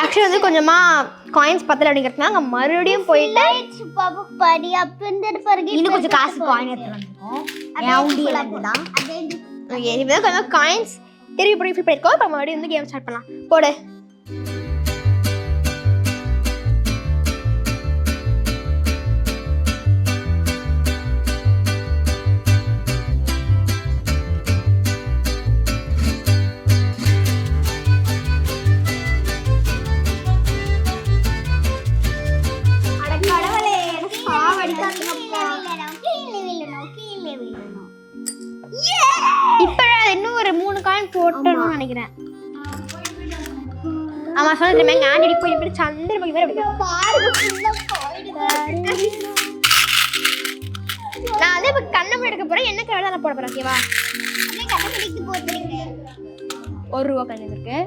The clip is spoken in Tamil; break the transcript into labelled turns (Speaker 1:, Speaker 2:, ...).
Speaker 1: ஆக்சுவலி வந்து கொஞ்சமா காயின்ஸ் பத்தல அப்படிங்கிறதுனால மறுபடியும் போயிட்டு
Speaker 2: படி அப்ப
Speaker 3: இன்னும் கொஞ்சம் காசு காயின் எடுத்து வந்துருக்கோம். என் உண்டியல் அதுதான்.
Speaker 1: இதுதான் கொஞ்சம் காயின்ஸ் திருப்பி போய் ஃபில் பண்ணிருக்கோம். இப்போ மறுபடியும் வந்து கேம் ஸ்டார்ட் பண்ணலாம். போடு. இப்போ இன்னும் ஒரு 3 காயின் போட்டணும்னு நினைக்கிறேன். ஆமா சொல்லுங்க எங்க ஆண்டி போய் இப்படி சந்திர வேற நான் வந்து இப்ப கண்ணம் எடுக்க போறேன். என்ன கலர் தான் போட போறேன். ஓகேவா?
Speaker 2: கண்ணு போடுறீங்க.
Speaker 1: 1 ரூபாய் கண்ணு இருக்கு.